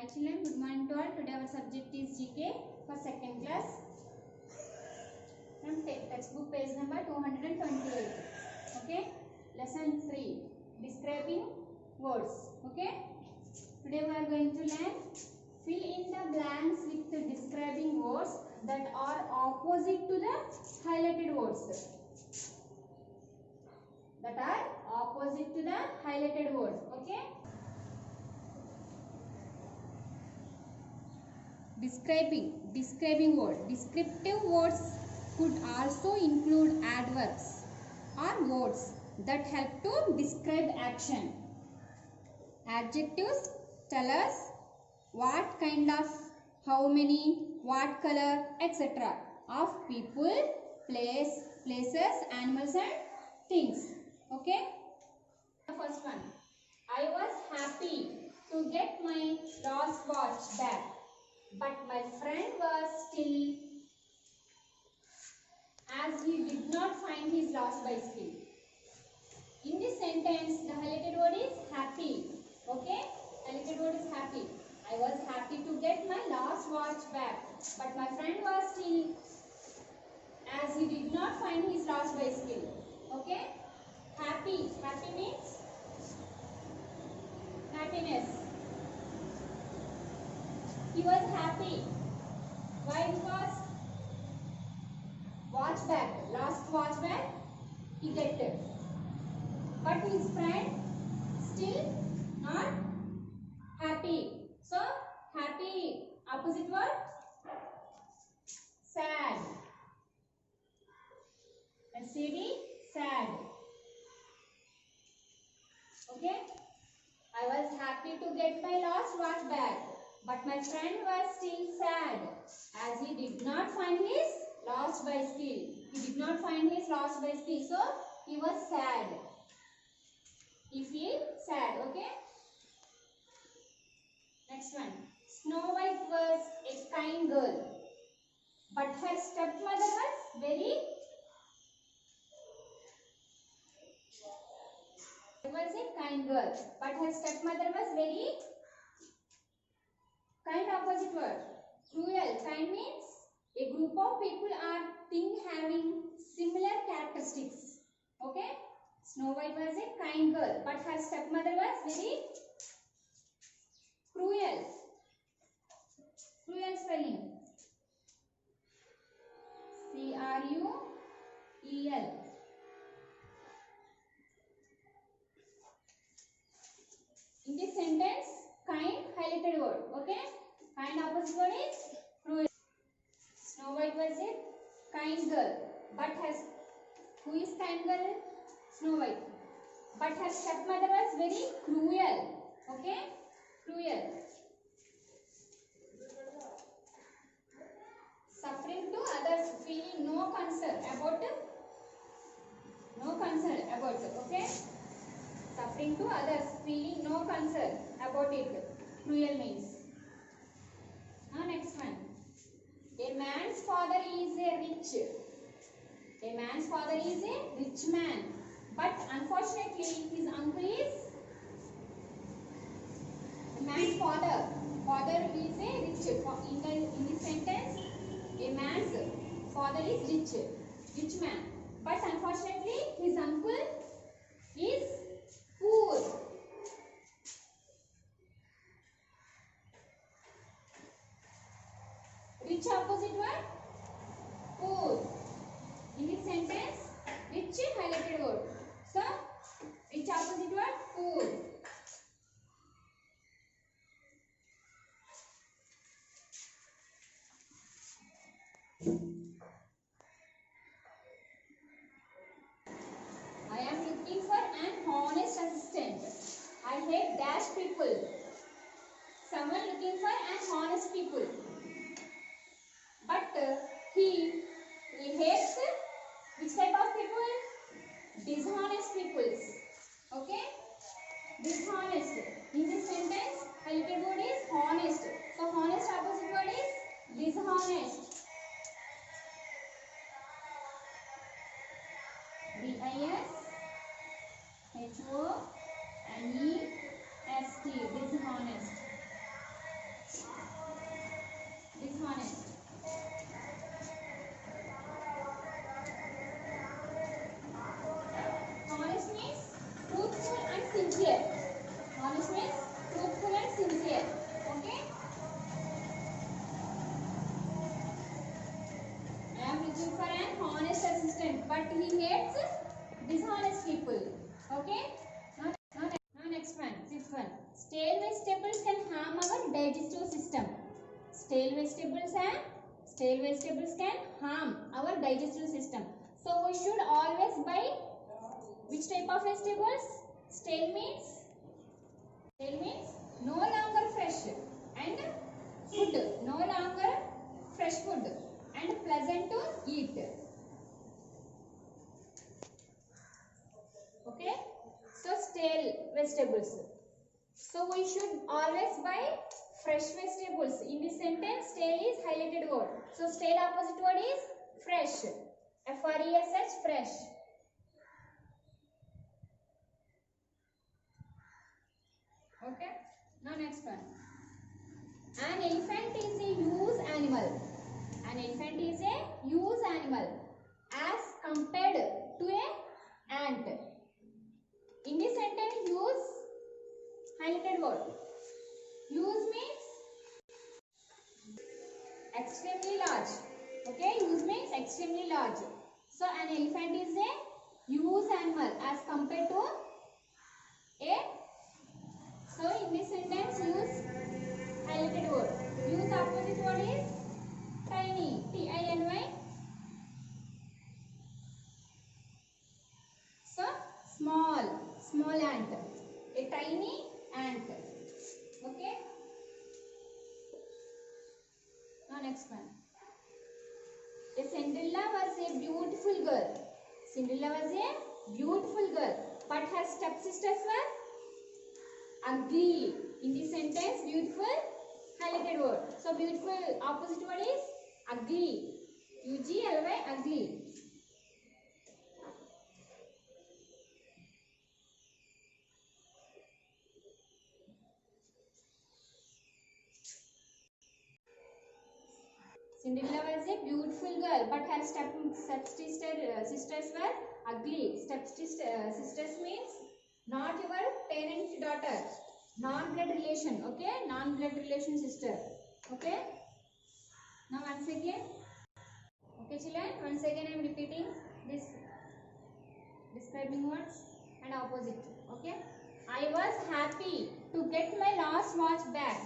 Hi children, good morning to all. Today our subject is GK for second class. From textbook page number 228. Okay. Lesson 3. Describing words. Okay. Today we are going to learn fill in the blanks with the describing words that are opposite to the highlighted words. That are opposite to the highlighted words. Okay. Describing word. Descriptive words could also include adverbs or words that help to describe action. Adjectives tell us what kind of, how many, what color, etc. of people, places, animals and things. Okay. The first one. I was happy to get my lost watch back. But my friend was still, as he did not find his lost bicycle. In this sentence, the highlighted word is happy. Okay? Highlighted word is happy. I was happy to get my lost watch back. But my friend was still, as he did not find his lost bicycle. Okay? Happy. Happy means happiness. He was happy. Why? Because watch back, last watch back, he get it. But his friend still not happy. So happy, opposite word, sad. SAD, sad. Okay. I was happy to get my lost watch back, but my friend was still sad as he did not find his lost bicycle. He did not find his lost bicycle, so he was sad. He feels sad. Okay. Next one. Snow White was a kind girl, but her stepmother was very. Was a kind girl, but her stepmother was very. Kind opposite word. Cruel. Kind means a group of people or thing having similar characteristics. Okay. Snow White was a kind girl, but her stepmother was very cruel. Cruel spelling. C-R-U-E-L. In this sentence, kind highlighted word. Okay. Kind opposite word is cruel. Snow White was a kind girl, but who is kind girl? Snow White. But her stepmother was very cruel. Okay? Cruel. Suffering to others, feeling no concern about. Okay? Suffering to others, feeling no concern about it. Cruel means. Now next one. A man's father is a rich. A man's father is a rich man. But unfortunately, his uncle is a man's father. Father is a rich. In this sentence, a man's father is rich man. But unfortunately, his uncle is poor. Rich opposite word, poor. In this sentence, rich highlighted word. So, rich opposite word, poor. I am looking for an honest assistant. I hate dash people. Someone looking for an honest people. But he hates which type of people? Dishonest people. Okay? Dishonest. In this sentence, highlighted word is honest. So, honest opposite word is dishonest. D-I-S-H-O-N-E-S-T. Dishonest. stale vegetables can harm our digestive system. So we should always buy which type of vegetables? Stale means no longer fresh, and food no longer fresh food and pleasant to eat. Okay, so stale vegetables. So we should always buy fresh vegetables. In this sentence, stale is highlighted word. So stale opposite word is fresh. F-R-E-S-H, fresh. Okay. Now next one. An elephant is a use animal. An elephant is a use animal as compared to a ant. In this sentence, use highlighted word. Use means extremely large. Okay, use means extremely large. So an elephant is a use animal as compared to a. So in this sentence, use highlighted word. Use opposite word is tiny. T-I-N-Y. So small ant. A tiny ant. Okay. Now next one. A Cinderella was a beautiful girl. Cinderella was a beautiful girl, but her stepsisters were ugly. In this sentence, beautiful highlighted word. So beautiful opposite word is ugly. U-G-L-Y, ugly. Cinderella was a beautiful girl, but her sisters were ugly. Sisters means not your parent daughter, non-blood relation. Okay, non-blood relation sister. Okay. Now once again. Okay, children. Once again, I am repeating this describing words and opposite. Okay. I was happy to get my lost watch back,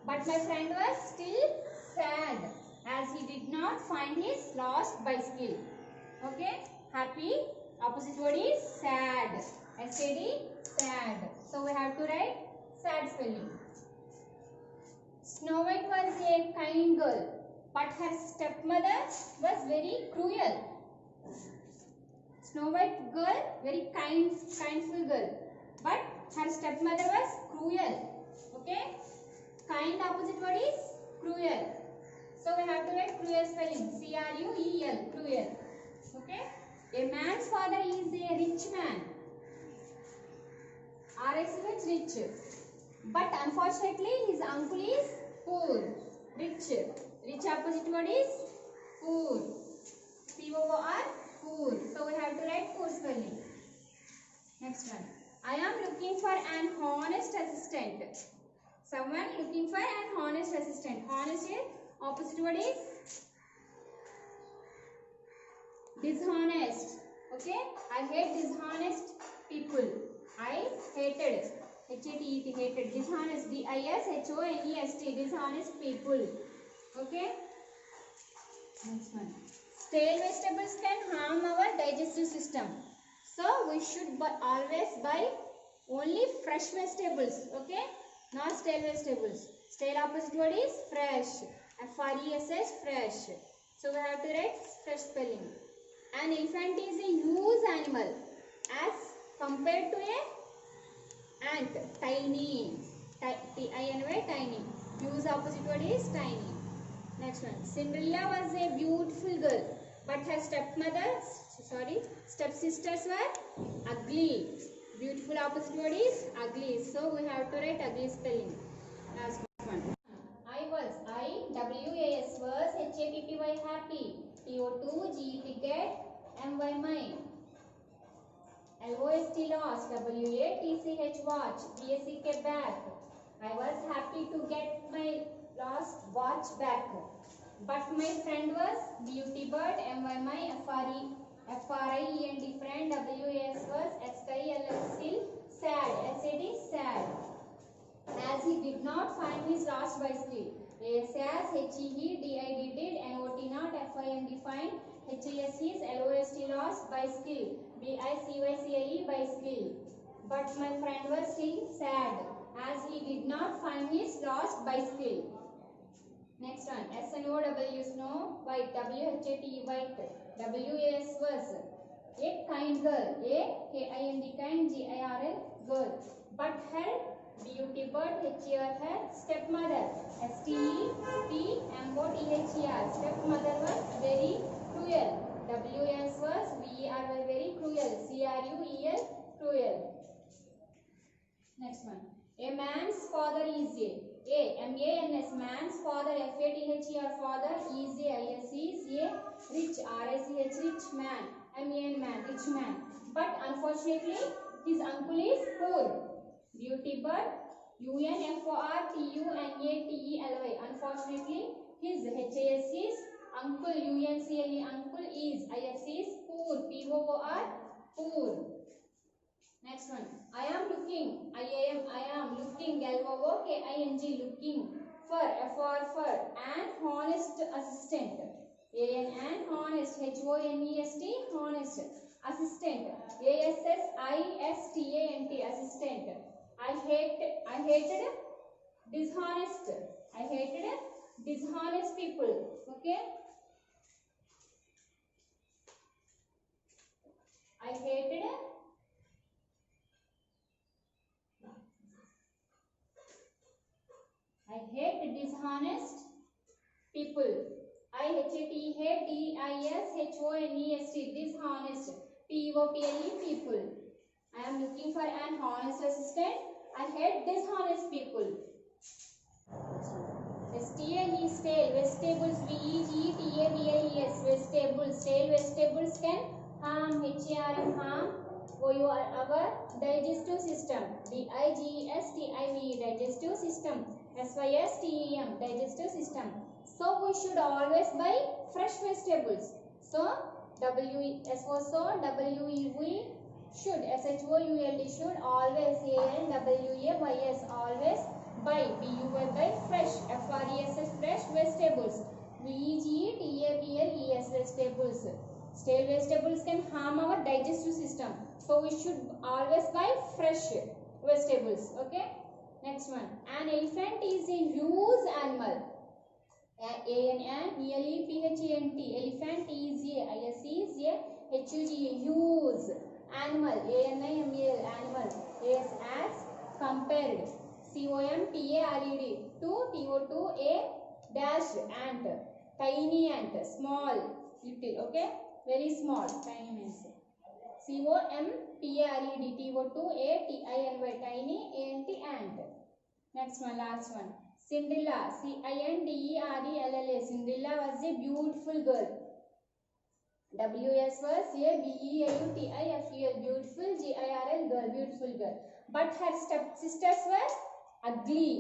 but my friend was still sad as he did not find his lost bicycle. Okay, happy opposite word is sad. S-A-D, sad. So we have to write sad spelling. Snow White was a kind girl, but her stepmother was very cruel. Snow White girl, very kindful girl, but her stepmother was cruel. Okay, kind opposite word is cruel. So we have to write cruel spelling. C-R-U-E-L, cruel. Okay. A man's father is a rich man. R-I-C-H, rich. But unfortunately, his uncle is poor. Rich. Rich opposite word is poor. P-O-O-R, poor. So we have to write poor spelling. Next one. I am looking for an honest assistant. Someone looking for an honest assistant. Honest is opposite word is dishonest. Okay, I hate dishonest people. I hated, H-A-T-E-T, hated, dishonest, D-I-S-H-O-N-E-S-T, dishonest people. Okay, next one. Stale vegetables can harm our digestive system. So we should always buy only fresh vegetables. Okay, not stale vegetables. Stale opposite word is fresh. F-R-E-S-H, fresh. So we have to write fresh spelling. An elephant is a use animal as compared to a ant. Tiny. T-I-N-Y, tiny. Use opposite word is tiny. Next one. Cinderella was a beautiful girl, but her stepsisters were ugly. Beautiful opposite word is ugly. So we have to write ugly spelling. Last one. I-W-A-S was H-A-P-P-Y, happy. T-O-2-G-E-T, get. M-Y, mine. L-O-S-T, lost. W-A-T-C-H, watch. B-A-C-K, back. I was happy to get my lost watch back, but my friend was beauty bird. M-Y, my. F-R-I-E-N-D, friend. W-A-S was S-K-I-L-L, still sad. S-A-D, sad. as he did not find his lost bicycle. A says HED, DID did, NOT not, FIND find, HIS his, LOST lost, bicycle, BICYCLE bicycle. But my friend was still sad as he did not find his lost bicycle. Next one, SNOW snow, white, WHAT white, WAS was a kind girl, AKIND kind, GIRL girl. But her beauty bird, HER her stepmother, STEPMOTHER, stepmother was very cruel. WS was VER very cruel, CRUEL cruel. Next one, a man's father is a MANS, man's father, FATHER father, is a IS is a rich, RICH rich man, MAN man, rich man. But unfortunately his uncle is poor. Beauty bird, UNFORTUNATELY. Unfortunately his HIS is uncle, UNCLE uncle is, IS is poor, POOR poor. Next one, I am looking, I am looking, LOOKING looking for, for an honest assistant, an honest, HONEST honest assistant, ASSISTANT assistant. I hated dishonest people. Okay, I hate dishonest people. hate dishonest, dishonest, people, people. I am looking for an honest assistant. I hate dishonest people. Stale, stale, vegetables, VEGETABLES, vegetables, stale vegetables can harm, HARM, harm, our digestive system, DIGESTIVE, digestive system, SYSTEM, digestive system. So we should always buy fresh vegetables. So WESOWE should, SHOULD should, always, ALWAYS, always buy, BUY fresh, FRESS fresh vegetables, VEGETABLES vegetables. Stale vegetables can harm our digestive system. So we should always buy fresh vegetables. Okay. Next one. An elephant is a huge animal. ANANELEPHANT. Elephant is a HUGE, huge animal. ANIMAL, animal. As compared. COMPARED to TO2 a dash ant. Tiny ant, small, little. Okay. Very small, tiny means COMPARED TO2 a TINY, tiny ant. Next one, last one. Cinderella, CINDERELLA. Cinderella was a beautiful girl. WS was a BEAUTIFUL, beautiful, GIRL girl, beautiful girl. But her stepsisters were ugly.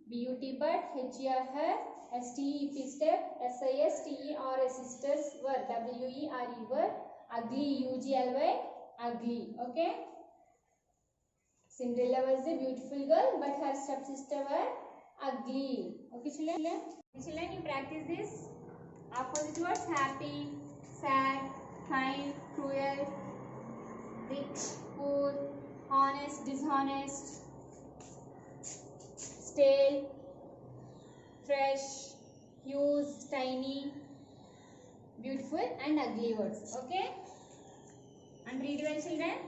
Beauty but HER her, STEP step, SISTER sisters were, WERE were ugly, UGLY ugly. Okay. Cinderella was a beautiful girl, but her stepsister were ugly. Okay, children. Children, you practice this. Opposite words: happy, sad, kind, cruel, rich, poor, honest, dishonest, stale, fresh, huge, tiny, beautiful, and ugly words. Okay. And read well, children.